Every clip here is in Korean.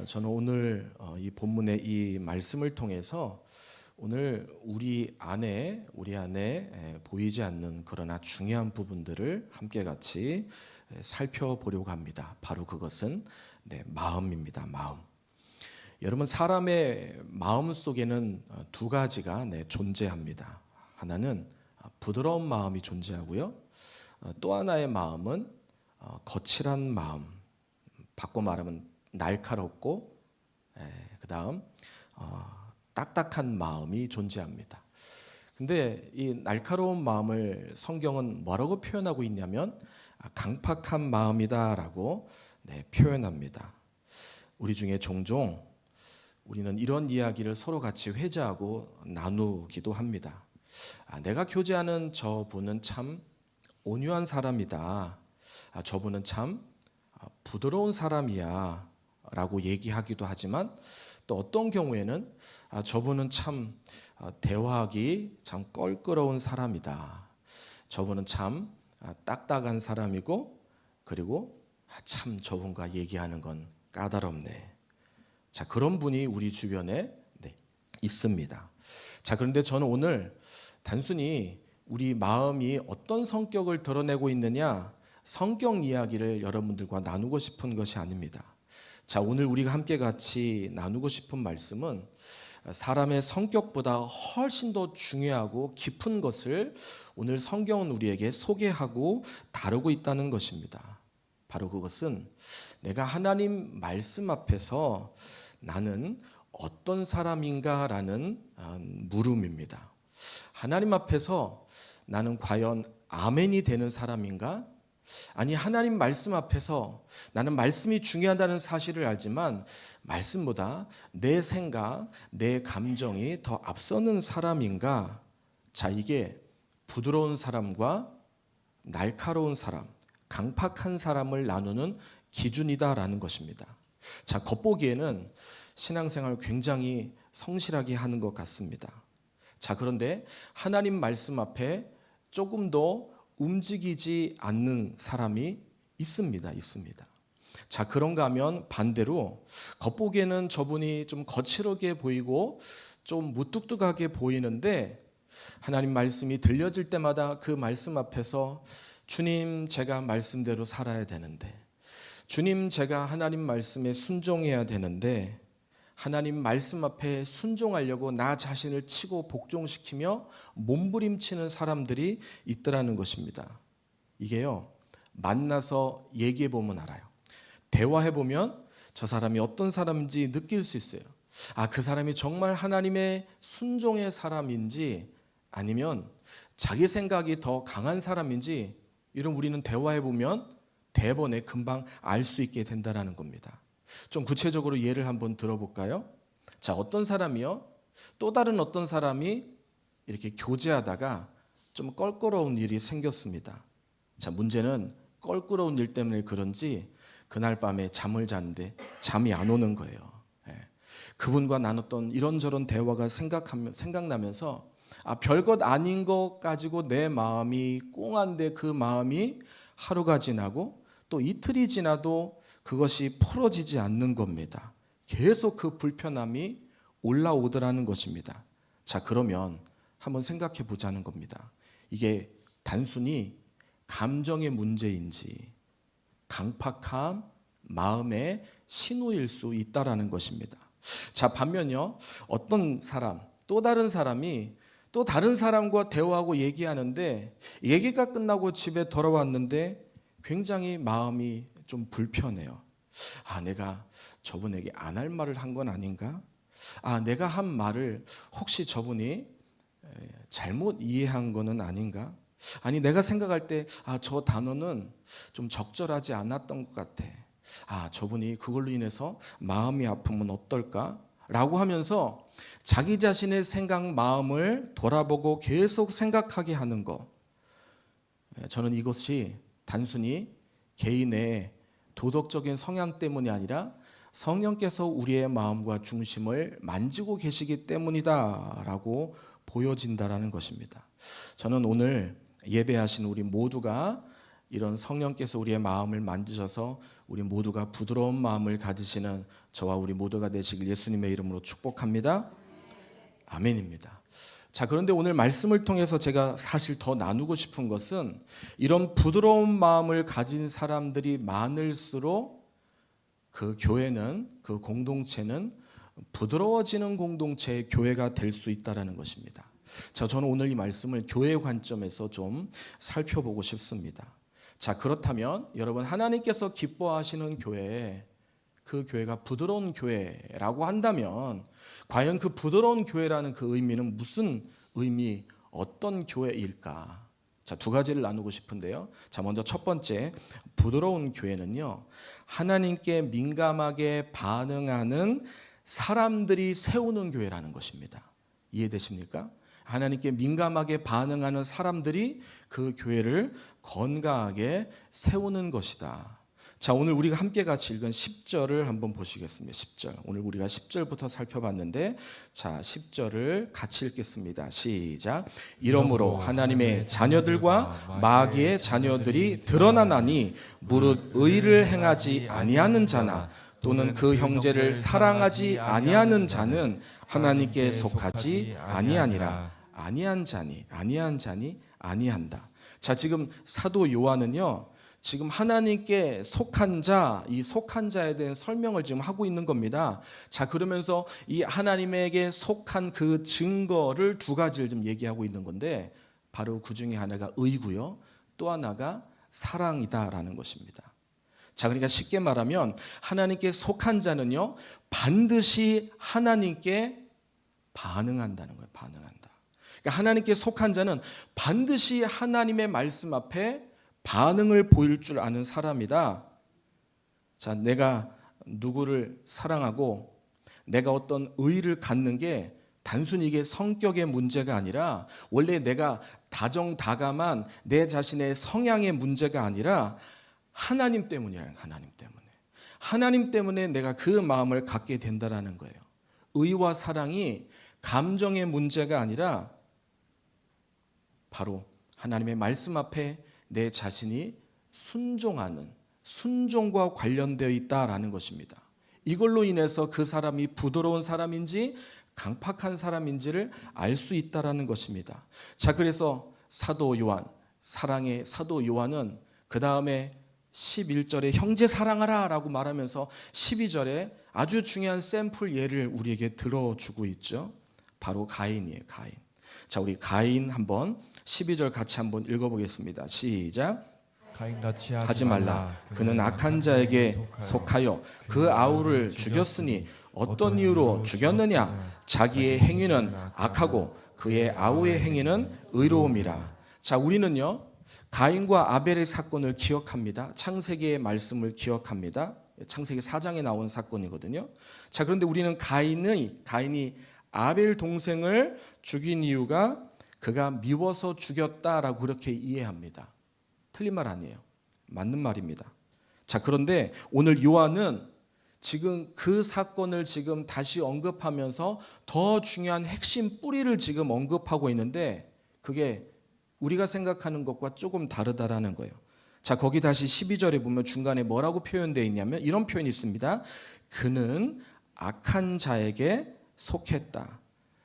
저는 오늘 이 본문의 이 말씀을 통해서 오늘 우리 안에 보이지 않는 그러나 중요한 부분들을 함께 같이 살펴보려고 합니다. 바로 그것은 마음입니다. 마음. 여러분, 사람의 마음 속에는 두 가지가 존재합니다. 하나는 부드러운 마음이 존재하고요. 또 하나의 마음은 거칠한 마음, 바꿔 말하면 날카롭고 그다음 딱딱한 마음이 존재합니다. 근데 이 날카로운 마음을 성경은 뭐라고 표현하고 있냐면 강팍한 마음이다라고 표현합니다. 우리 중에 종종 우리는 이런 이야기를 서로 같이 회자하고 나누기도 합니다. 내가 교제하는 저분은 참 온유한 사람이다. 저분은 참 부드러운 사람이야 라고 얘기하기도 하지만, 또 어떤 경우에는 저분은 참 대화하기 참 껄끄러운 사람이다. 저분은 참 딱딱한 사람이고, 그리고 참 저분과 얘기하는 건 까다롭네. 자, 그런 분이 우리 주변에 있습니다. 자, 그런데 저는 오늘 단순히 우리 마음이 어떤 성격을 드러내고 있느냐, 성경 이야기를 여러분들과 나누고 싶은 것이 아닙니다. 자, 오늘 우리가 함께 같이 나누고 싶은 말씀은 사람의 성격보다 훨씬 더 중요하고 깊은 것을 오늘 성경은 우리에게 소개하고 다루고 있다는 것입니다. 바로 그것은 내가 하나님 말씀 앞에서 나는 어떤 사람인가라는 물음입니다. 하나님 앞에서 나는 과연 아멘이 되는 사람인가? 아니, 하나님 말씀 앞에서 나는 말씀이 중요하다는 사실을 알지만 말씀보다 내 생각, 내 감정이 더 앞서는 사람인가? 자, 이게 부드러운 사람과 날카로운 사람, 강팍한 사람을 나누는 기준이다라는 것입니다. 자, 겉보기에는 신앙생활을 굉장히 성실하게 하는 것 같습니다. 자, 그런데 하나님 말씀 앞에 조금 더 움직이지 않는 사람이 있습니다. 자, 그런가 하면 반대로 겉보기에는 저분이 좀 거칠게 보이고 좀 무뚝뚝하게 보이는데, 하나님 말씀이 들려질 때마다 그 말씀 앞에서 주님, 제가 말씀대로 살아야 되는데, 주님, 제가 하나님 말씀에 순종해야 되는데, 하나님 말씀 앞에 순종하려고 나 자신을 치고 복종시키며 몸부림치는 사람들이 있더라는 것입니다. 이게요, 만나서 얘기해 보면 알아요. 대화해 보면 저 사람이 어떤 사람인지 느낄 수 있어요. 그 사람이 정말 하나님의 순종의 사람인지 아니면 자기 생각이 더 강한 사람인지, 이런 우리는 대화해 보면 대번에 금방 알 수 있게 된다는 겁니다. 좀 구체적으로 예를 한번 들어볼까요? 자, 어떤 사람이요, 또 다른 어떤 사람이 이렇게 교제하다가 좀 껄끄러운 일이 생겼습니다. 자, 문제는 껄끄러운 일 때문에 그런지 그날 밤에 잠을 자는데 잠이 안 오는 거예요. 그분과 나눴던 이런저런 대화가 생각나면서 별것 아닌 것 가지고 내 마음이 꽁한데, 그 마음이 하루가 지나고 또 이틀이 지나도 그것이 풀어지지 않는 겁니다. 계속 그 불편함이 올라오더라는 것입니다. 자, 그러면 한번 생각해 보자는 겁니다. 이게 단순히 감정의 문제인지 강팍함, 마음의 신호일 수 있다라는 것입니다. 자, 반면요, 어떤 사람, 또 다른 사람이 또 다른 사람과 대화하고 얘기하는데, 얘기가 끝나고 집에 돌아왔는데 굉장히 마음이 좀 불편해요. 내가 저분에게 안 할 말을 한 건 아닌가? 내가 한 말을 혹시 저분이 잘못 이해한 거는 아닌가? 아니, 내가 생각할 때 저 단어는 좀 적절하지 않았던 것 같아. 저분이 그걸로 인해서 마음이 아프면 어떨까? 라고 하면서 자기 자신의 생각, 마음을 돌아보고 계속 생각하게 하는 것. 저는 이것이 단순히 개인의 도덕적인 성향 때문이 아니라 성령께서 우리의 마음과 중심을 만지고 계시기 때문이다라고 보여진다라는 것입니다. 저는 오늘 예배하신 우리 모두가 이런 성령께서 우리의 마음을 만지셔서 우리 모두가 부드러운 마음을 가지시는 저와 우리 모두가 되시길 예수님의 이름으로 축복합니다. 아멘입니다. 자, 그런데 오늘 말씀을 통해서 제가 사실 더 나누고 싶은 것은 이런 부드러운 마음을 가진 사람들이 많을수록 그 교회는, 그 공동체는 부드러워지는 공동체의 교회가 될 수 있다는 것입니다. 자, 저는 오늘 이 말씀을 교회 관점에서 좀 살펴보고 싶습니다. 자, 그렇다면 여러분, 하나님께서 기뻐하시는 교회, 그 교회가 부드러운 교회라고 한다면 과연 그 부드러운 교회라는 그 의미는 무슨 의미, 어떤 교회일까? 자, 두 가지를 나누고 싶은데요. 자, 먼저 첫 번째, 부드러운 교회는요, 하나님께 민감하게 반응하는 사람들이 세우는 교회라는 것입니다. 이해되십니까? 하나님께 민감하게 반응하는 사람들이 그 교회를 건강하게 세우는 것이다. 자, 오늘 우리가 함께 같이 읽은 10절을 한번 보시겠습니다. 10절. 오늘 우리가 10절부터 살펴봤는데, 자, 10절을 같이 읽겠습니다. 시작. 이러므로 하나님의 자녀들과 마귀의 자녀들이 드러나나니 무릇 의를 행하지 아니하는 자나 또는 그 형제를 사랑하지 아니하는 자는 하나님께 속하지 아니하니라. 아니한 자니 아니한다. 자, 지금 사도 요한은요, 지금 하나님께 속한 자, 이 속한 자에 대한 설명을 지금 하고 있는 겁니다. 자, 그러면서 이 하나님에게 속한 그 증거를 두 가지를 좀 얘기하고 있는 건데, 바로 그 중에 하나가 의고요, 또 하나가 사랑이다라는 것입니다. 자, 그러니까 쉽게 말하면 하나님께 속한 자는요, 반드시 하나님께 반응한다는 거예요. 반응한다. 그러니까 하나님께 속한 자는 반드시 하나님의 말씀 앞에 반응을 보일 줄 아는 사람이다. 자, 내가 누구를 사랑하고 내가 어떤 의의를 갖는 게 단순히 이게 성격의 문제가 아니라 원래 내가 다정다감한 내 자신의 성향의 문제가 아니라 하나님 때문이라는, 하나님 때문에 내가 그 마음을 갖게 된다라는 거예요. 의와 사랑이 감정의 문제가 아니라 바로 하나님의 말씀 앞에 내 자신이 순종하는, 순종과 관련되어 있다라는 것입니다. 이걸로 인해서 그 사람이 부드러운 사람인지 강팍한 사람인지를 알 수 있다라는 것입니다. 자, 그래서 사도 요한, 사랑의 사도 요한은 그 다음에 11절에 형제 사랑하라 라고 말하면서 12절에 아주 중요한 샘플 예를 우리에게 들어주고 있죠. 바로 가인이에요. 가인. 자, 우리 가인 한번 12절 같이 한번 읽어보겠습니다. 시작. 가인같이 하지 말라. 그는 악한 자에게 속하여 그 아우를 죽였으니 어떤 이유로 죽였느냐? 자기의 행위는 악하고 그의 아우의 행위는 의로움이라. 자, 우리는요, 가인과 아벨의 사건을 기억합니다. 창세기의 말씀을 기억합니다. 창세기 4장에 나온 사건이거든요. 자, 그런데 우리는 가인이 아벨 동생을 죽인 이유가 그가 미워서 죽였다라고 그렇게 이해합니다. 틀린 말 아니에요. 맞는 말입니다. 자, 그런데 오늘 요한은 지금 그 사건을 지금 다시 언급하면서 더 중요한 핵심 뿌리를 지금 언급하고 있는데 그게 우리가 생각하는 것과 조금 다르다라는 거예요. 자, 거기 다시 12절에 보면 중간에 뭐라고 표현되어 있냐면 이런 표현이 있습니다. 그는 악한 자에게 속했다.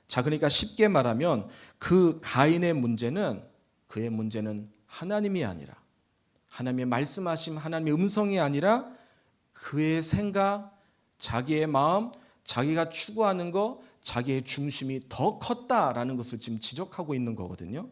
자, 그러니까 쉽게 말하면 그 가인의 문제는, 그의 문제는 하나님이 아니라, 하나님의 말씀하심, 하나님의 음성이 아니라 그의 생각, 자기의 마음, 자기가 추구하는 것, 자기의 중심이 더 컸다라는 것을 지금 지적하고 있는 거거든요.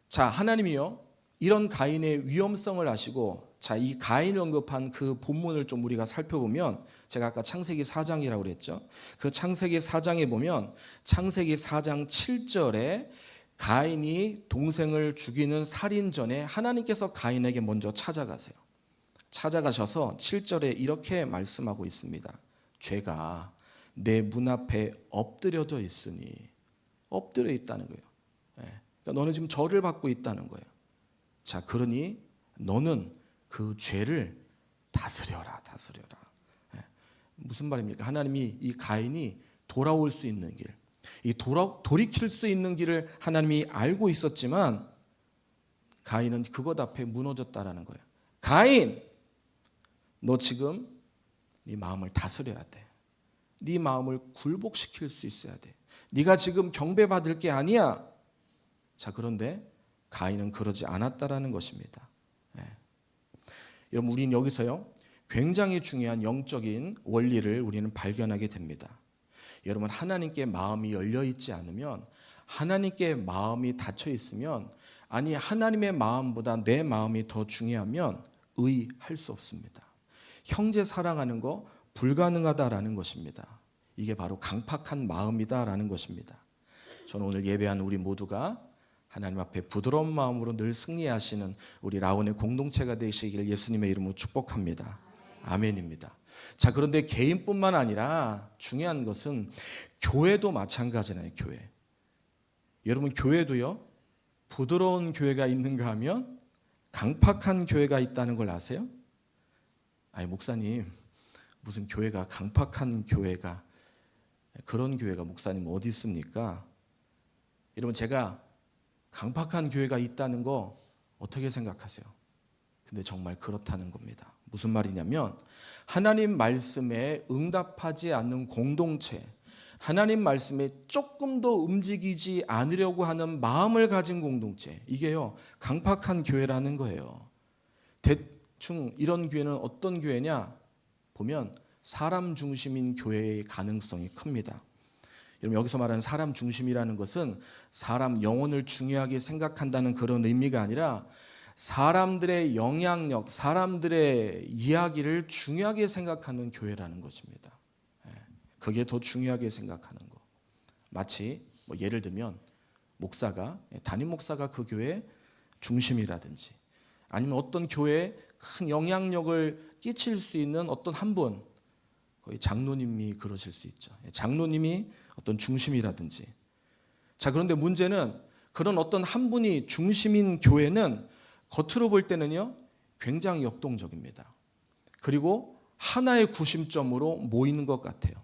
자, 하나님이요, 이런 가인의 위험성을 아시고, 자, 이 가인을 언급한 그 본문을 좀 우리가 살펴보면, 제가 아까 창세기 4장이라고 그랬죠. 그 창세기 4장에 보면 창세기 4장 7절에 가인이 동생을 죽이는 살인 전에 하나님께서 가인에게 먼저 찾아가세요. 찾아가셔서 7절에 이렇게 말씀하고 있습니다. 죄가 내 문 앞에 엎드려져 있으니, 엎드려 있다는 거예요. 그러니까 너는 지금 저를 받고 있다는 거예요. 자, 그러니 너는 그 죄를 다스려라. 무슨 말입니까? 하나님이 이 가인이 돌아올 수 있는 길, 이 돌이킬 수 있는 길을 하나님이 알고 있었지만 가인은 그것 앞에 무너졌다라는 거예요. 가인, 너 지금 네 마음을 다스려야 돼. 네 마음을 굴복시킬 수 있어야 돼. 네가 지금 경배받을 게 아니야. 자, 그런데 가인은 그러지 않았다라는 것입니다. 여러분, 우리는 여기서요 굉장히 중요한 영적인 원리를 우리는 발견하게 됩니다. 여러분, 하나님께 마음이 열려 있지 않으면, 하나님께 마음이 닫혀 있으면, 아니 하나님의 마음보다 내 마음이 더 중요하면 의할 수 없습니다. 형제 사랑하는 거 불가능하다라는 것입니다. 이게 바로 강팍한 마음이다라는 것입니다. 저는 오늘 예배한 우리 모두가 하나님 앞에 부드러운 마음으로 늘 승리하시는 우리 라온의 공동체가 되시기를 예수님의 이름으로 축복합니다. 아멘입니다. 자, 그런데 개인뿐만 아니라 중요한 것은 교회도 마찬가지잖아요. 교회. 여러분, 교회도요 부드러운 교회가 있는가 하면 강팍한 교회가 있다는 걸 아세요? 아니, 목사님, 무슨 교회가 강팍한 교회가, 그런 교회가 목사님 어디 있습니까? 여러분, 제가 강팍한 교회가 있다는 거 어떻게 생각하세요? 근데 정말 그렇다는 겁니다. 무슨 말이냐면 하나님 말씀에 응답하지 않는 공동체, 하나님 말씀에 조금 더 움직이지 않으려고 하는 마음을 가진 공동체, 이게요 강팍한 교회라는 거예요. 대충 이런 교회는 어떤 교회냐 보면 사람 중심인 교회의 가능성이 큽니다. 여러분, 여기서 말하는 사람 중심이라는 것은 사람 영혼을 중요하게 생각한다는 그런 의미가 아니라 사람들의 영향력, 사람들의 이야기를 중요하게 생각하는 교회라는 것입니다. 그게 더 중요하게 생각하는 거. 마치 뭐 예를 들면 목사가, 담임 목사가 그 교회의 중심이라든지, 아니면 어떤 교회에 큰 영향력을 끼칠 수 있는 어떤 한 분, 거의 장로님이 그러실 수 있죠. 장로님이 어떤 중심이라든지. 자, 그런데 문제는 그런 어떤 한 분이 중심인 교회는 겉으로 볼 때는요 굉장히 역동적입니다. 그리고 하나의 구심점으로 모이는 것 같아요.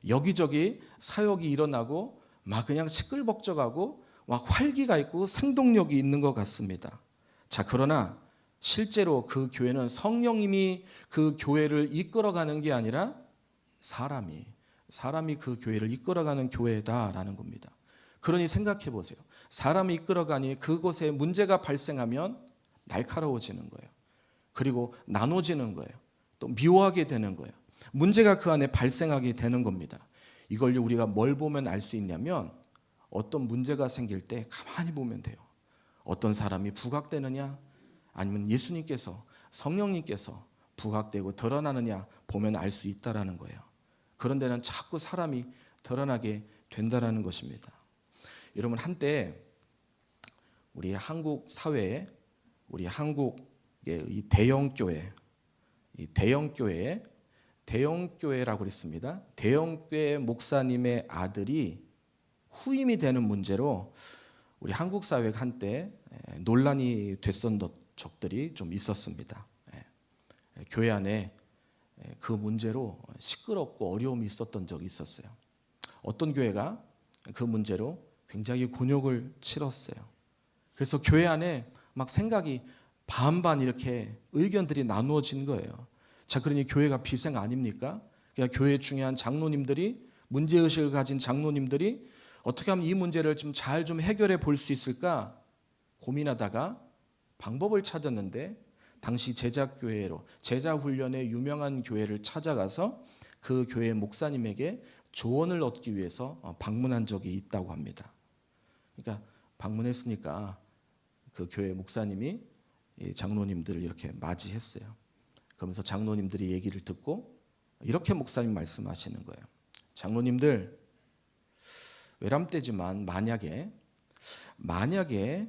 여기저기 사역이 일어나고 막 그냥 시끌벅적하고 막 활기가 있고 생동력이 있는 것 같습니다. 자, 그러나 실제로 그 교회는 성령님이 그 교회를 이끌어가는 게 아니라 사람이 그 교회를 이끌어가는 교회다라는 겁니다. 그러니 생각해 보세요. 사람이 이끌어가니 그곳에 문제가 발생하면 날카로워지는 거예요. 그리고 나눠지는 거예요. 또 미워하게 되는 거예요. 문제가 그 안에 발생하게 되는 겁니다. 이걸 우리가 뭘 보면 알 수 있냐면, 어떤 문제가 생길 때 가만히 보면 돼요. 어떤 사람이 부각되느냐, 아니면 예수님께서, 성령님께서 부각되고 드러나느냐 보면 알 수 있다라는 거예요. 그런 데는 자꾸 사람이 드러나게 된다라는 것입니다. 여러분, 한때 우리 한국 사회에, 우리 한국의 이 대형교회, 이 대형교회라고 그랬습니다. 대형교회 목사님의 아들이 후임이 되는 문제로 우리 한국 사회가 한때 논란이 됐었던 적들이 좀 있었습니다. 교회 안에 그 문제로 시끄럽고 어려움이 있었던 적이 있었어요. 어떤 교회가 그 문제로 굉장히 곤욕을 치렀어요. 그래서 교회 안에 막 생각이 반반 이렇게 의견들이 나누어진 거예요. 자, 그러니 교회가 비생 아닙니까? 그냥 교회 중요한 장로님들이, 문제의식을 가진 장로님들이 어떻게 하면 이 문제를 좀 잘 좀 해결해 볼 수 있을까 고민하다가 방법을 찾았는데, 당시 제자교회로, 제자훈련의 유명한 교회를 찾아가서 그 교회 목사님에게 조언을 얻기 위해서 방문한 적이 있다고 합니다. 그러니까 방문했으니까 그 교회 목사님이 장로님들을 이렇게 맞이했어요. 그러면서 장로님들이 얘기를 듣고 이렇게 목사님 말씀하시는 거예요. 장로님들, 외람되지만 만약에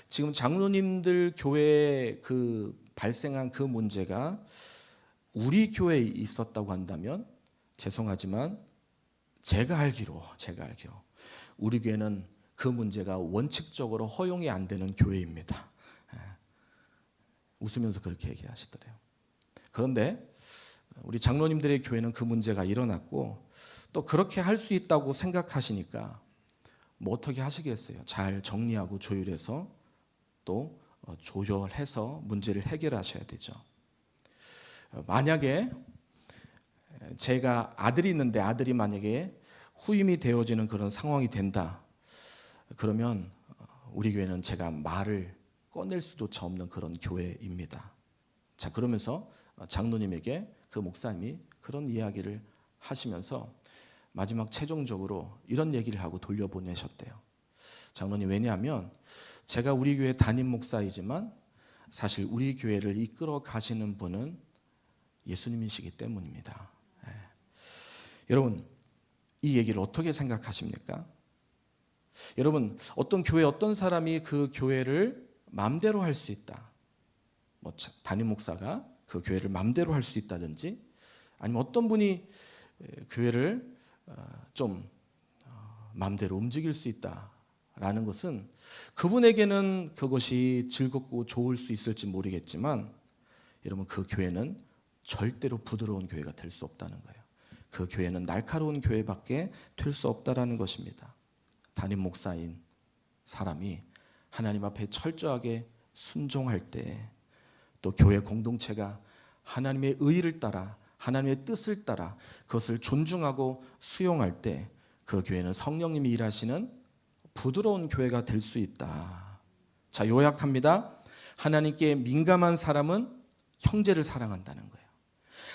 지금 장로님들 교회에 그 발생한 그 문제가 우리 교회에 있었다고 한다면, 죄송하지만 제가 알기로 우리 교회는 그 문제가 원칙적으로 허용이 안 되는 교회입니다. 웃으면서 그렇게 얘기하시더래요. 그런데 우리 장로님들의 교회는 그 문제가 일어났고, 또 그렇게 할 수 있다고 생각하시니까 뭐 어떻게 하시겠어요? 잘 정리하고 조율해서 또 조율해서 문제를 해결하셔야 되죠. 만약에 제가 아들이 있는데 아들이 만약에 후임이 되어지는 그런 상황이 된다. 그러면 우리 교회는 제가 말을 꺼낼 수조차 없는 그런 교회입니다. 자, 그러면서 장로님에게 그 목사님이 그런 이야기를 하시면서 마지막 최종적으로 이런 얘기를 하고 돌려보내셨대요. 장로님, 왜냐하면 제가 우리 교회 담임 목사이지만 사실 우리 교회를 이끌어 가시는 분은 예수님이시기 때문입니다. 여러분, 이 얘기를 어떻게 생각하십니까? 여러분, 어떤 교회 어떤 사람이 그 교회를 마음대로 할 수 있다. 담임 목사가 그 교회를 마음대로 할 수 있다든지, 아니면 어떤 분이 교회를 좀 마음대로 움직일 수 있다라는 것은 그분에게는 그것이 즐겁고 좋을 수 있을지 모르겠지만, 여러분, 그 교회는 절대로 부드러운 교회가 될 수 없다는 거예요. 그 교회는 날카로운 교회밖에 될 수 없다라는 것입니다. 담임 목사인 사람이 하나님 앞에 철저하게 순종할 때, 또 교회 공동체가 하나님의 의를 따라 하나님의 뜻을 따라 그것을 존중하고 수용할 때 그 교회는 성령님이 일하시는 부드러운 교회가 될 수 있다. 자, 요약합니다. 하나님께 민감한 사람은 형제를 사랑한다는 거예요.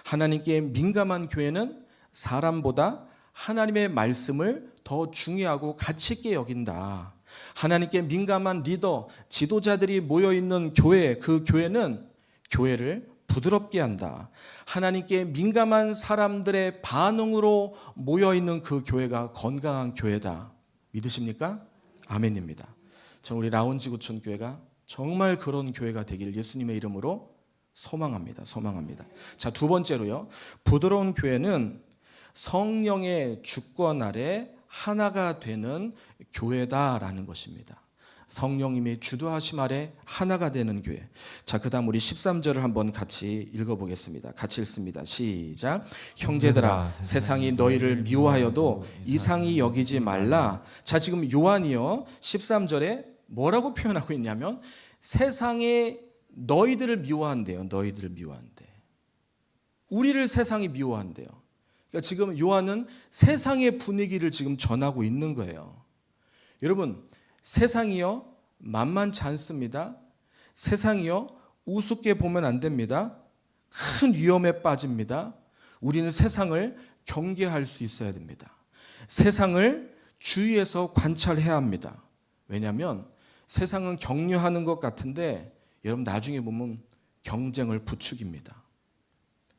하나님께 민감한 교회는 사람보다 하나님의 말씀을 더 중요하고 가치 있게 여긴다. 하나님께 민감한 리더, 지도자들이 모여있는 교회, 그 교회는 교회를 부드럽게 한다. 하나님께 민감한 사람들의 반응으로 모여있는 그 교회가 건강한 교회다. 믿으십니까? 아멘입니다. 저는 우리 라운지구촌 교회가 정말 그런 교회가 되기를 예수님의 이름으로 소망합니다. 자, 두 번째로요. 부드러운 교회는 성령의 주권 아래 하나가 되는 교회다라는 것입니다. 성령님의 주도하심 아래 하나가 되는 교회. 자, 그다음 우리 13절을 한번 같이 읽어보겠습니다. 같이 읽습니다. 시작. 형제들아, 세상이 너희를 미워하여도 이상히 여기지 말라. 자, 지금 요한이요 13절에 뭐라고 표현하고 있냐면 세상에 너희들을 미워한대요. 너희들을 미워한대. 우리를 세상이 미워한대요. 그러니까 지금 요한은 세상의 분위기를 지금 전하고 있는 거예요. 여러분, 세상이요 만만치 않습니다. 세상이요 우습게 보면 안 됩니다. 큰 위험에 빠집니다. 우리는 세상을 경계할 수 있어야 됩니다. 세상을 주위에서 관찰해야 합니다. 왜냐하면 세상은 격려하는 것 같은데 여러분 나중에 보면 경쟁을 부추깁니다.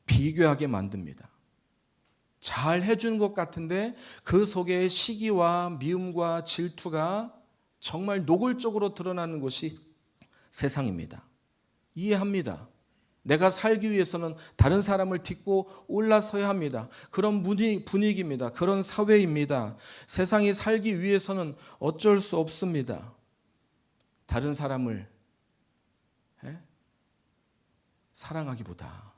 비교하게 만듭니다. 잘 해주는 것 같은데 그 속에 시기와 미움과 질투가 정말 노골적으로 드러나는 것이 세상입니다. 이해합니다. 내가 살기 위해서는 다른 사람을 딛고 올라서야 합니다. 그런 분위기입니다. 그런 사회입니다. 세상이 살기 위해서는 어쩔 수 없습니다. 다른 사람을 사랑하기보다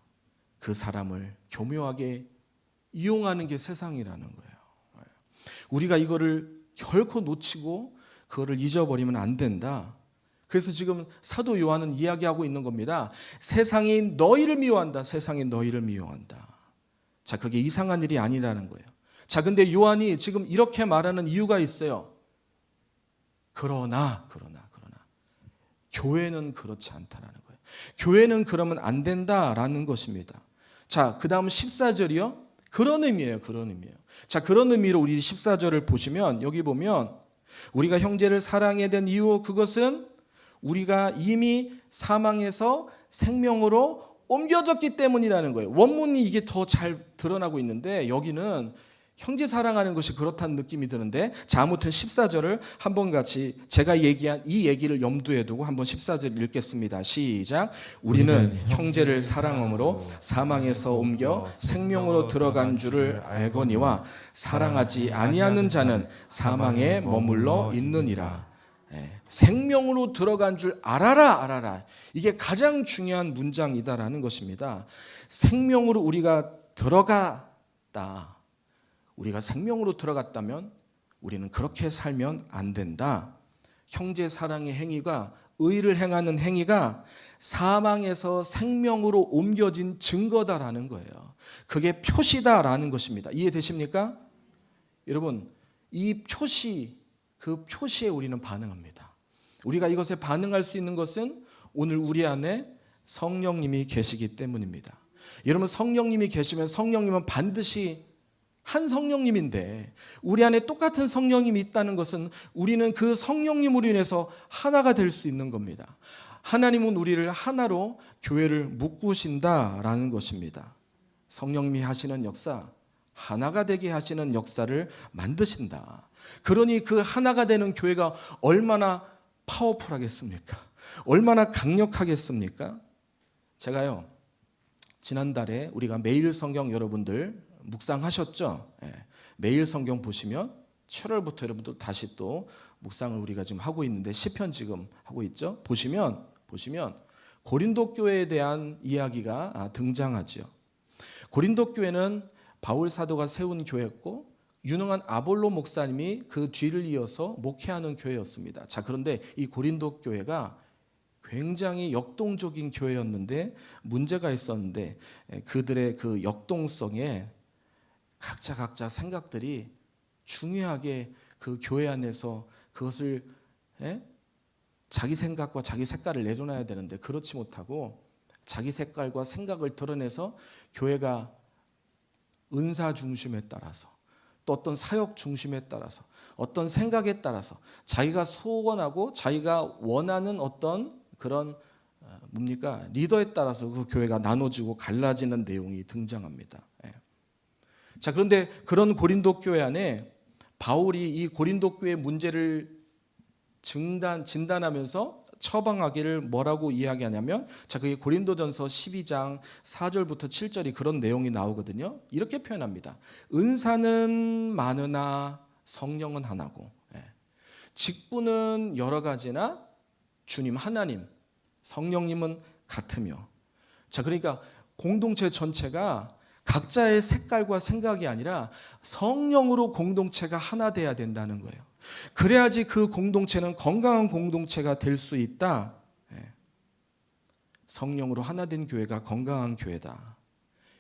그 사람을 교묘하게 이용하는 게 세상이라는 거예요. 우리가 이거를 결코 놓치고 그거를 잊어버리면 안 된다. 그래서 지금 사도 요한은 이야기하고 있는 겁니다. 세상이 너희를 미워한다. 세상이 너희를 미워한다. 자, 그게 이상한 일이 아니라는 거예요. 자, 근데 요한이 지금 이렇게 말하는 이유가 있어요. 그러나 교회는 그렇지 않다라는 거예요. 교회는 그러면 안 된다라는 것입니다. 자, 그 다음 14절이요. 그런 의미예요. 자, 그런 의미로 우리 14절을 보시면 여기 보면 우리가 형제를 사랑해야 된 이유, 그것은 우리가 이미 사망에서 생명으로 옮겨졌기 때문이라는 거예요. 원문이 이게 더 잘 드러나고 있는데 여기는 형제 사랑하는 것이 그렇다는 느낌이 드는데, 자, 아무튼 14절을 한번 같이 제가 얘기한 이 얘기를 염두에 두고 한번 14절 읽겠습니다. 시작. 우리는 형제를 사랑함으로 사망에서 옮겨 생명으로 들어간 줄을 알거니와 사랑하지 아니하는 자는 사망에 머물러 있느니라. 생명으로 들어간 줄 알아라. 이게 가장 중요한 문장이다라는 것입니다. 생명으로 우리가 들어갔다. 우리가 생명으로 들어갔다면 우리는 그렇게 살면 안 된다. 형제 사랑의 행위가 의를 행하는 행위가 사망에서 생명으로 옮겨진 증거다라는 거예요. 그게 표시다라는 것입니다. 이해되십니까? 여러분, 이 표시, 그 표시에 우리는 반응합니다. 우리가 이것에 반응할 수 있는 것은 오늘 우리 안에 성령님이 계시기 때문입니다. 여러분, 성령님이 계시면 성령님은 반드시 한 성령님인데 우리 안에 똑같은 성령님이 있다는 것은 우리는 그 성령님으로 인해서 하나가 될 수 있는 겁니다. 하나님은 우리를 하나로 교회를 묶으신다라는 것입니다. 성령님이 하시는 역사, 하나가 되게 하시는 역사를 만드신다. 그러니 그 하나가 되는 교회가 얼마나 파워풀하겠습니까? 얼마나 강력하겠습니까? 제가요, 지난달에 우리가 매일 성경 여러분들 묵상하셨죠? 매일 성경 보시면 7월부터 여러분들 다시 또 묵상을 우리가 지금 하고 있는데 시편 지금 하고 있죠? 보시면 고린도 교회에 대한 이야기가 등장하죠. 고린도 교회는 바울 사도가 세운 교회였고 유능한 아볼로 목사님이 그 뒤를 이어서 목회하는 교회였습니다. 자, 그런데 이 고린도 교회가 굉장히 역동적인 교회였는데 문제가 있었는데 그들의 그 역동성에 각자 생각들이 중요하게 그 교회 안에서 그것을 자기 생각과 자기 색깔을 내려놔야 되는데 그렇지 못하고 자기 색깔과 생각을 드러내서 교회가 은사 중심에 따라서 또 어떤 사역 중심에 따라서 어떤 생각에 따라서 자기가 소원하고 자기가 원하는 어떤 그런 리더에 따라서 그 교회가 나눠지고 갈라지는 내용이 등장합니다. 자, 그런데 그런 고린도 교회 안에 바울이 이 고린도 교회 문제를 진단하면서 처방하기를 뭐라고 이야기하냐면, 자, 그게 고린도전서 12장 4절부터 7절이 그런 내용이 나오거든요. 이렇게 표현합니다. 은사는 많으나 성령은 하나고, 직분은 여러 가지나 주님 하나님 성령님은 같으며. 자, 그러니까 공동체 전체가 각자의 색깔과 생각이 아니라 성령으로 공동체가 하나 돼야 된다는 거예요. 그래야지 그 공동체는 건강한 공동체가 될 수 있다. 성령으로 하나 된 교회가 건강한 교회다.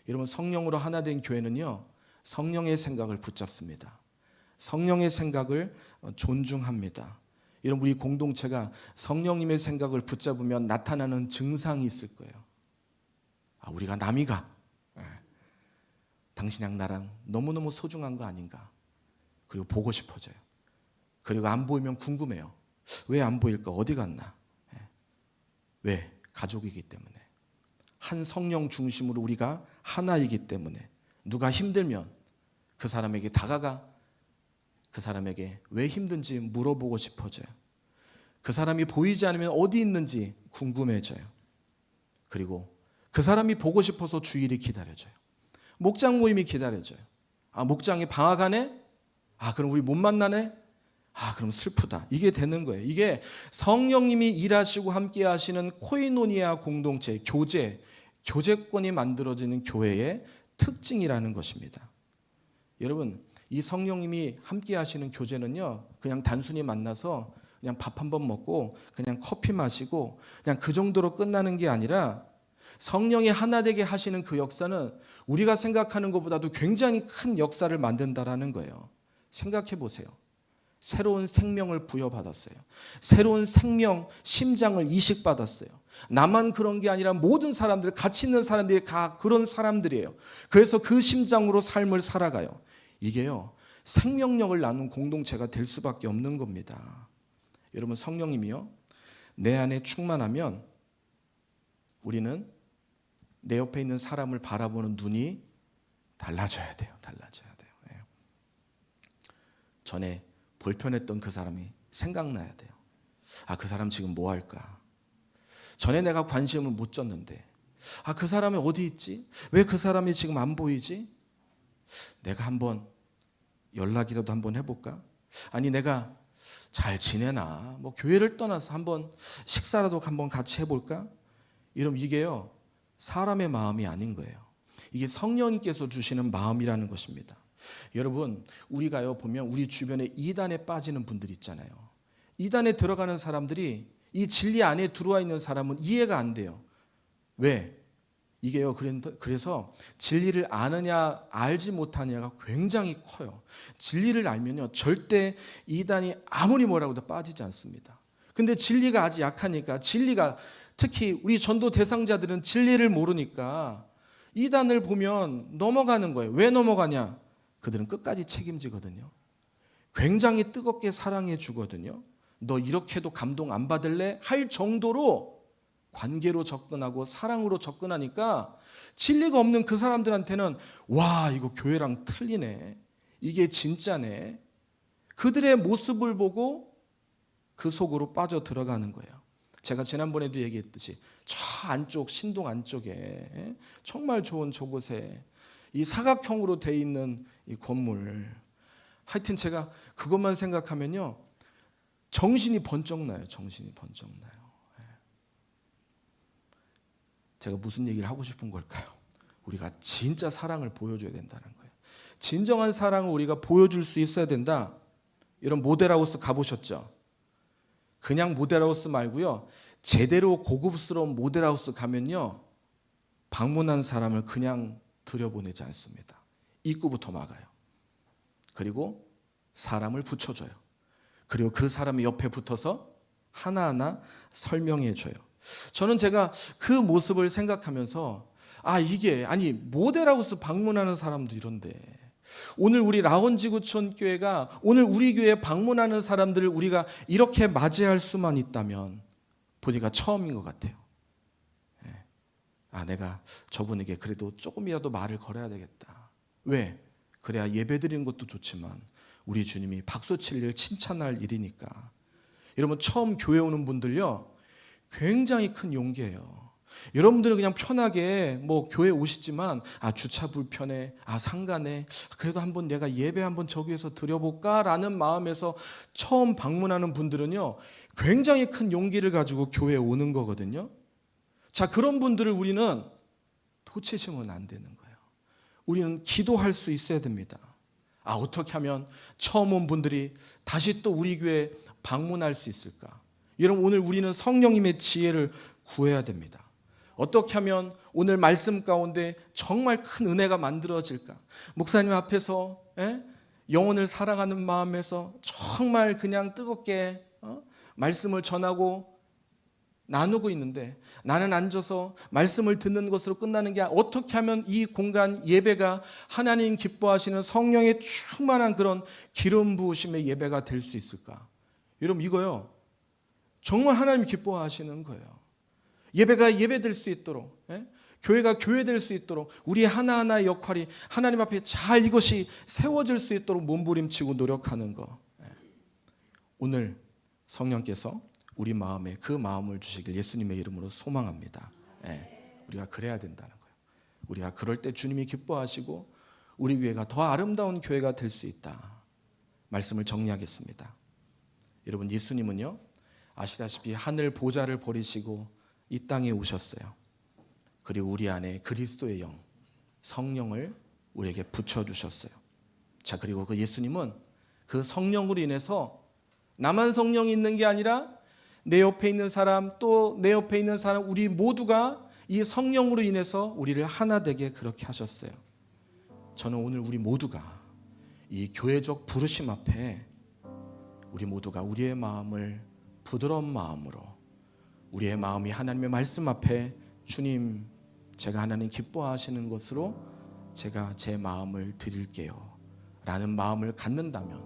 여러분, 성령으로 하나 된 교회는요, 성령의 생각을 붙잡습니다. 성령의 생각을 존중합니다. 여러분, 우리 공동체가 성령님의 생각을 붙잡으면 나타나는 증상이 있을 거예요. 우리가 남이가 당신이랑 나랑 너무너무 소중한 거 아닌가. 그리고 보고 싶어져요. 그리고 안 보이면 궁금해요. 왜 안 보일까? 어디 갔나? 왜? 가족이기 때문에. 한 성령 중심으로 우리가 하나이기 때문에 누가 힘들면 그 사람에게 다가가 그 사람에게 왜 힘든지 물어보고 싶어져요. 그 사람이 보이지 않으면 어디 있는지 궁금해져요. 그리고 그 사람이 보고 싶어서 주일이 기다려져요. 목장 모임이 기다려져요. 목장이 방학하네? 그럼 우리 못 만나네? 그럼 슬프다. 이게 되는 거예요. 이게 성령님이 일하시고 함께 하시는 코이노니아 공동체, 교제권이 만들어지는 교회의 특징이라는 것입니다. 여러분, 이 성령님이 함께 하시는 교제는요, 그냥 단순히 만나서 그냥 밥 한 번 먹고 그냥 커피 마시고 그냥 그 정도로 끝나는 게 아니라 성령이 하나 되게 하시는 그 역사는 우리가 생각하는 것보다도 굉장히 큰 역사를 만든다라는 거예요. 생각해 보세요. 새로운 생명을 부여받았어요. 새로운 생명, 심장을 이식받았어요. 나만 그런 게 아니라 모든 사람들, 같이 있는 사람들이 다 그런 사람들이에요. 그래서 그 심장으로 삶을 살아가요. 이게요, 생명력을 나눈 공동체가 될 수밖에 없는 겁니다. 여러분, 성령님이요, 내 안에 충만하면 우리는 내 옆에 있는 사람을 바라보는 눈이 달라져야 돼요. 전에 불편했던 그 사람이 생각나야 돼요. 그 사람 지금 뭐 할까? 전에 내가 관심을 못 줬는데 그 사람이 어디 있지? 왜 그 사람이 지금 안 보이지? 내가 한번 연락이라도 한번 해볼까? 아니, 내가 잘 지내나? 교회를 떠나서 한번 식사라도 한번 같이 해볼까? 이러면 이게요, 사람의 마음이 아닌 거예요. 이게 성령님께서 주시는 마음이라는 것입니다. 여러분, 우리가요 보면 우리 주변에 이단에 빠지는 분들 있잖아요. 이단에 들어가는 사람들이 이 진리 안에 들어와 있는 사람은 이해가 안 돼요. 왜? 이게요. 그래서 진리를 아느냐 알지 못하느냐가 굉장히 커요. 진리를 알면요, 절대 이단이 아무리 뭐라고 해도 빠지지 않습니다. 근데 진리가 아직 약하니까, 진리가 특히 우리 전도 대상자들은 진리를 모르니까 이단을 보면 넘어가는 거예요. 왜 넘어가냐? 그들은 끝까지 책임지거든요. 굉장히 뜨겁게 사랑해 주거든요. 너 이렇게도 감동 안 받을래? 할 정도로 관계로 접근하고 사랑으로 접근하니까 진리가 없는 그 사람들한테는 와, 이거 교회랑 틀리네, 이게 진짜네, 그들의 모습을 보고 그 속으로 빠져 들어가는 거예요. 제가 지난번에도 얘기했듯이 저 안쪽, 신동 안쪽에 정말 좋은 저곳에 이 사각형으로 돼 있는 이 건물, 하여튼 제가 그것만 생각하면요, 정신이 번쩍 나요. 정신이 번쩍 나요. 제가 무슨 얘기를 하고 싶은 걸까요? 우리가 진짜 사랑을 보여줘야 된다는 거예요. 진정한 사랑을 우리가 보여줄 수 있어야 된다. 이런 모델하우스 가보셨죠? 그냥 모델하우스 말고요, 제대로 고급스러운 모델하우스 가면요, 방문한 사람을 그냥 들여보내지 않습니다. 입구부터 막아요. 그리고 사람을 붙여줘요. 그리고 그 사람의 옆에 붙어서 하나하나 설명해줘요. 저는 제가 그 모습을 생각하면서 아니 모델하우스 방문하는 사람도 이런데 오늘 우리 라원지구촌 교회가 오늘 우리 교회에 방문하는 사람들을 우리가 이렇게 맞이할 수만 있다면 보니까 처음인 것 같아요. 내가 저분에게 그래도 조금이라도 말을 걸어야 되겠다. 왜? 그래야 예배드리는 것도 좋지만 우리 주님이 박수칠 일, 칭찬할 일이니까. 여러분, 처음 교회 오는 분들요, 굉장히 큰 용기예요. 여러분들은 그냥 편하게 뭐 교회 오시지만 주차 불편해, 상가네, 그래도 한번 내가 예배 한번 저기에서 드려볼까라는 마음에서 처음 방문하는 분들은요, 굉장히 큰 용기를 가지고 교회에 오는 거거든요. 자, 그런 분들을 우리는 도치시면 안 되는 거예요. 우리는 기도할 수 있어야 됩니다. 어떻게 하면 처음 온 분들이 다시 또 우리 교회에 방문할 수 있을까? 여러분, 오늘 우리는 성령님의 지혜를 구해야 됩니다. 어떻게 하면 오늘 말씀 가운데 정말 큰 은혜가 만들어질까? 목사님 앞에서 영혼을 사랑하는 마음에서 정말 그냥 뜨겁게 말씀을 전하고 나누고 있는데 나는 앉아서 말씀을 듣는 것으로 끝나는 게 어떻게 하면 이 공간 예배가 하나님 기뻐하시는 성령의 충만한 그런 기름 부으심의 예배가 될 수 있을까? 여러분, 이거요, 정말 하나님 기뻐하시는 거예요. 예배가 예배될 수 있도록, 교회가 교회될 수 있도록 우리의 하나하나의 역할이 하나님 앞에 잘 이것이 세워질 수 있도록 몸부림치고 노력하는 거. 오늘 성령께서 우리 마음에 그 마음을 주시길 예수님의 이름으로 소망합니다. 우리가 그래야 된다는 거예요. 우리가 그럴 때 주님이 기뻐하시고 우리 교회가 더 아름다운 교회가 될 수 있다. 말씀을 정리하겠습니다. 여러분, 예수님은요, 아시다시피 하늘 보좌를 버리시고 이 땅에 오셨어요. 그리고 우리 안에 그리스도의 영, 성령을 우리에게 붙여주셨어요. 자, 그리고 그 예수님은 그 성령으로 인해서 나만 성령이 있는 게 아니라 내 옆에 있는 사람, 또 내 옆에 있는 사람, 우리 모두가 이 성령으로 인해서 우리를 하나 되게 그렇게 하셨어요. 저는 오늘 우리 모두가 이 교회적 부르심 앞에 우리 모두가 우리의 마음을 부드러운 마음으로, 우리의 마음이 하나님의 말씀 앞에 주님, 제가 하나님 기뻐하시는 것으로 제가 제 마음을 드릴게요 라는 마음을 갖는다면,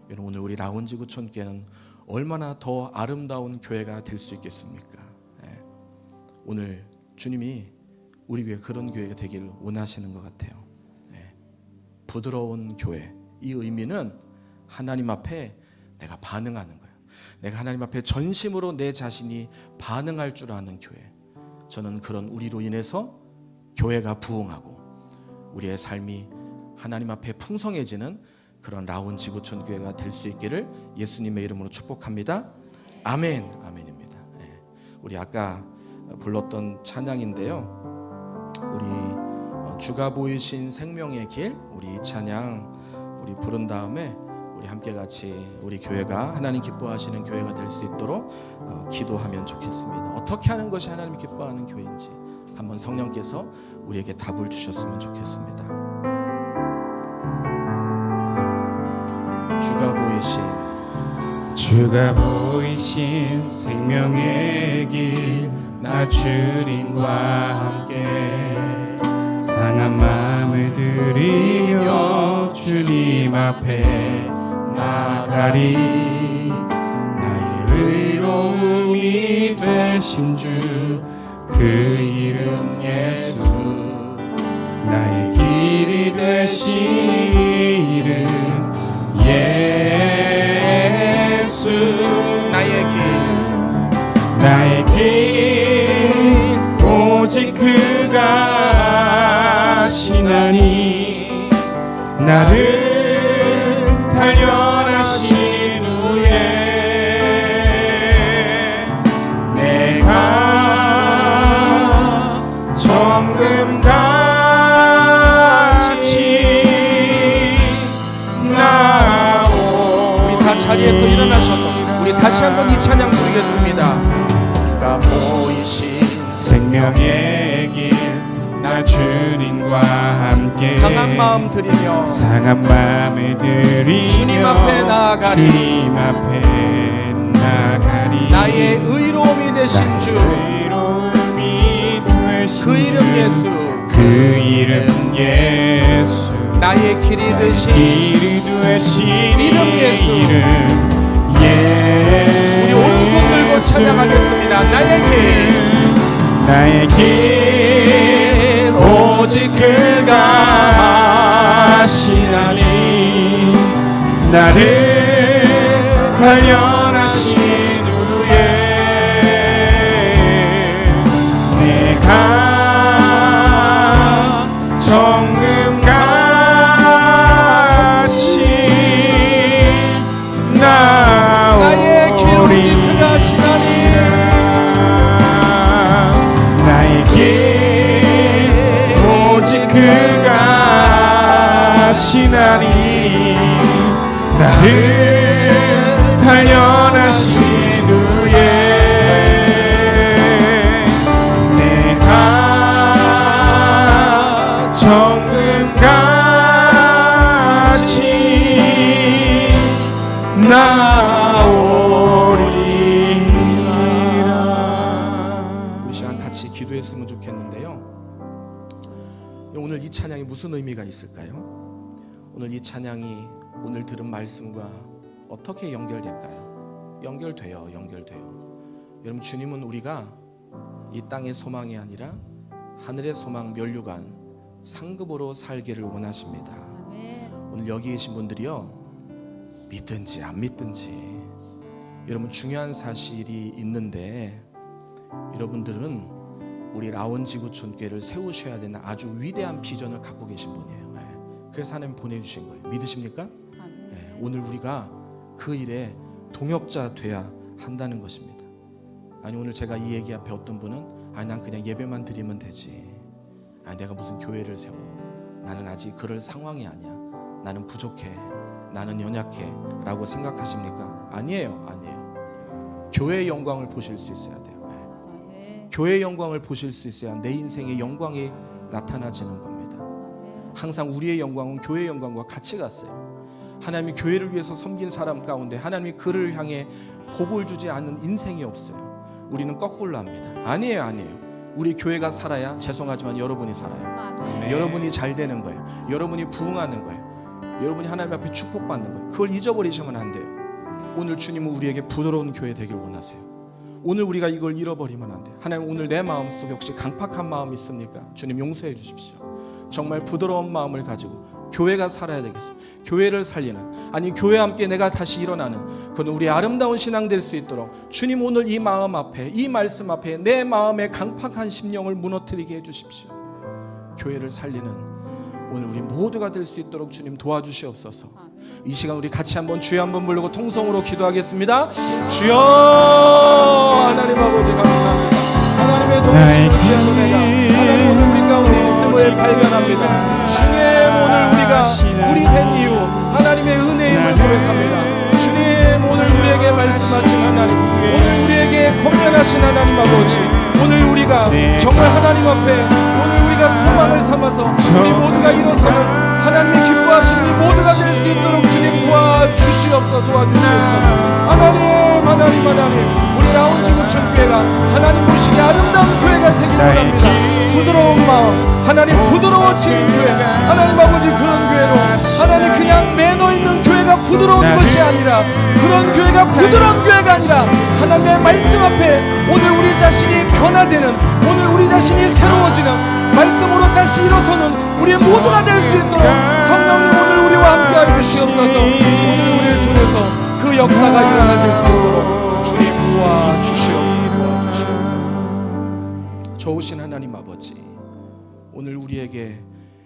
여러분, 오늘 우리 라운지구촌교회는 얼마나 더 아름다운 교회가 될 수 있겠습니까? 오늘 주님이 우리 교회 그런 교회가 되기를 원하시는 것 같아요. 부드러운 교회, 이 의미는 하나님 앞에 내가 반응하는 거예요. 내가 하나님 앞에 전심으로 내 자신이 반응할 줄 아는 교회. 저는 그런 우리로 인해서 교회가 부흥하고 우리의 삶이 하나님 앞에 풍성해지는 그런 라운지구촌 교회가 될 수 있기를 예수님의 이름으로 축복합니다. 아멘. 아멘입니다. 우리 아까 불렀던 찬양인데요, 우리 주가 보이신 생명의 길, 우리 이 찬양 우리 부른 다음에 우리 함께 같이 우리 교회가 하나님 기뻐하시는 교회가 될 수 있도록 기도하면 좋겠습니다. 어떻게 하는 것이 하나님이 기뻐하는 교회인지 한번 성령께서 우리에게 답을 주셨으면 좋겠습니다. 주가 보이신 생명의 길 나 주님과 함께 상한 마음을 들이며 주님 앞에 나가리. 나의 의로움이 되신 주 그 이름 예수, 나의 길이 되신 이름 예수. 나의 길 오직 그가 아시나니. 나를 단련하신 후에 내가 정금같이 나오. 우리 다 자리에서 일어나셔서 우리 다시 한번 이 찬양 부르겠습니다. 주가 보이신 생명의 길 나 주님과 함께 상한 마음 드리며 상한 마음을 드리며 주님 앞에 나아가리. 주님 앞에 나가리. 나의 의로움이 되신 주 의로움이 되신 그 이름 예수, 그 이름 예수. 나의 길이 되신 길이 되신 이름 예수. 이름 예수. 우리 오른손 들고 찬양하겠습니다. 나의 길 오직 그가 아시나니. 나를 단련하신 후에 내가 정금같이 나오리. 나의 길 오직 그가 아시나니. 나의 길 오직 그가 아시나니. 나를 단련하신 후에 내가 정금같이 나오리라. 우리 시간 같이 기도했으면 좋겠는데요. 오늘 이 찬양이 무슨 의미가 있을까요? 오늘 이 찬양이 오늘 들은 말씀과 어떻게 연결될까요? 연결돼요. 여러분, 주님은 우리가 이 땅의 소망이 아니라 하늘의 소망 면류관 상급으로 살기를 원하십니다. 오늘 여기 계신 분들이요, 믿든지 안 믿든지 여러분 중요한 사실이 있는데, 여러분들은 우리 라온지구촌교회를 세우셔야 되는 아주 위대한 비전을 갖고 계신 분이에요. 그래서 하나님 보내주신 거예요. 믿으십니까? 오늘 우리가 그 일에 동역자 돼야 한다는 것입니다. 아니, 오늘 제가 이 얘기 앞에 어떤 분은 난 그냥 예배만 드리면 되지, 내가 무슨 교회를 세워, 나는 아직 그럴 상황이 아니야, 나는 부족해, 나는 연약해 라고 생각하십니까? 아니에요. 교회의 영광을 보실 수 있어야 돼요. 교회의 영광을 보실 수 있어야 내 인생의 영광이 나타나지는 겁니다. 항상 우리의 영광은 교회의 영광과 같이 갔어요. 하나님이 교회를 위해서 섬긴 사람 가운데 하나님이 그를 향해 복을 주지 않는 인생이 없어요. 우리는 거꾸로 합니다. 아니에요. 우리 교회가 살아야, 죄송하지만 여러분이 살아요. 여러분이 잘 되는 거예요. 여러분이 부흥하는 거예요. 여러분이 하나님 앞에 축복받는 거예요. 그걸 잊어버리시면 안 돼요. 오늘 주님은 우리에게 부드러운 교회 되길 원하세요. 오늘 우리가 이걸 잃어버리면 안 돼요. 하나님, 오늘 내 마음속에 혹시 강팍한 마음 있습니까? 주님 용서해 주십시오. 정말 부드러운 마음을 가지고 교회가 살아야 되겠어요. 교회를 살리는, 아니 교회 함께 내가 다시 일어나는 그런 우리 아름다운 신앙 될 수 있도록 주님 오늘 이 마음 앞에, 이 말씀 앞에 내 마음의 강팍한 심령을 무너뜨리게 해주십시오. 교회를 살리는 오늘 우리 모두가 될 수 있도록 주님 도와주시옵소서. 이 시간 우리 같이 한번 주여 한번 부르고 통성으로 기도하겠습니다. 주여, 하나님 아버지 감사합니다. 하나님의 도우심을 주의 은혜가 하나님 오늘 우리 가운데 있음을 발견합니다. 주님 오늘 우리가 우리 된 이유 하나님의 은혜임을 고백합니다. 말씀하신 하나님, 오늘 우리에게 건면하신 하나님 아버지, 오늘 우리가 정말 하나님 앞에 오늘 우리가 소망을 삼아서 우리 모두가 일어서는 하나님이 기뻐하시는 이 모두가 될 수 있도록 주님 도와주시옵소서. 하나님, 우리 라운지구청 교회가 하나님 보시기에 아름다운 교회가 되길 원합니다. 부드러운 마음, 하나님 부드러워지는 교회, 하나님 아버지, 그런 교회로 하나님 그냥 매너 있는 교회가 부드러운 것이 아니라, 그런 교회가 부드러운 교회가 아니라 하나님의 말씀 앞에 오늘 우리 자신이 변화되는, 오늘 우리 자신이 새로워지는, 말씀으로 다시 일어서는 우리 모두가 될 수 있도록 성령님 오늘 우리와 함께하여 주시옵소서. 오늘 우리를 통해서 그 역사가 일어나질 수 있도록 주님 도와주시옵소서. 좋으신 하나님 아버지, 오늘 우리에게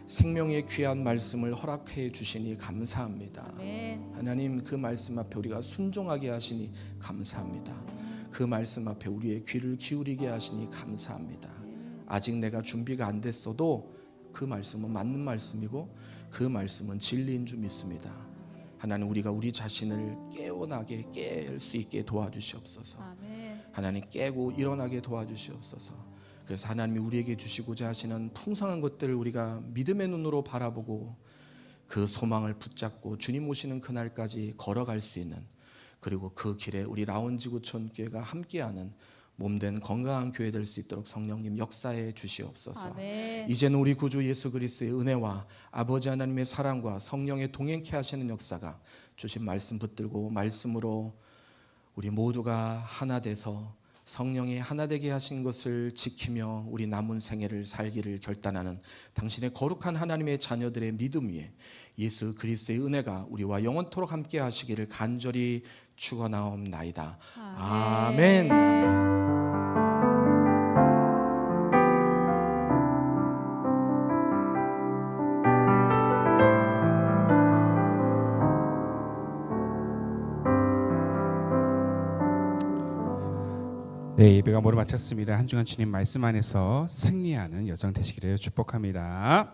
생명의 귀한 말씀을 허락해 주시니 감사합니다. 아멘. 하나님, 그 말씀 앞에 우리가 순종하게 하시니 감사합니다. 그 말씀 앞에 우리의 귀를 기울이게 하시니 감사합니다. 아직 내가 준비가 안 됐어도 그 말씀은 맞는 말씀이고 그 말씀은 진리인 줄 믿습니다. 하나님, 우리가 우리 자신을 깨어나게 깰 수 있게 도와주시옵소서. 아멘. 하나님, 깨고 일어나게 도와주시옵소서. 그래서 하나님이 우리에게 주시고자 하시는 풍성한 것들을 우리가 믿음의 눈으로 바라보고 그 소망을 붙잡고 주님 오시는 그날까지 걸어갈 수 있는, 그리고 그 길에 우리 라운지구촌 교회가 함께하는 몸된 건강한 교회 될 수 있도록 성령님 역사해 주시옵소서. 아멘. 이제는 우리 구주 예수 그리스도의 은혜와 아버지 하나님의 사랑과 성령의 동행케 하시는 역사가 주신 말씀 붙들고 말씀으로 우리 모두가 하나 돼서 성령이 하나 되게 하신 것을 지키며 우리 남은 생애를 살기를 결단하는 당신의 거룩한 하나님의 자녀들의 믿음 위에 예수 그리스도의 은혜가 우리와 영원토록 함께 하시기를 간절히 축원하옵나이다. 아멘. 네, 예배가 모두 마쳤습니다. 한 주간 주님 말씀 안에서 승리하는 여정 되시기를 축복합니다.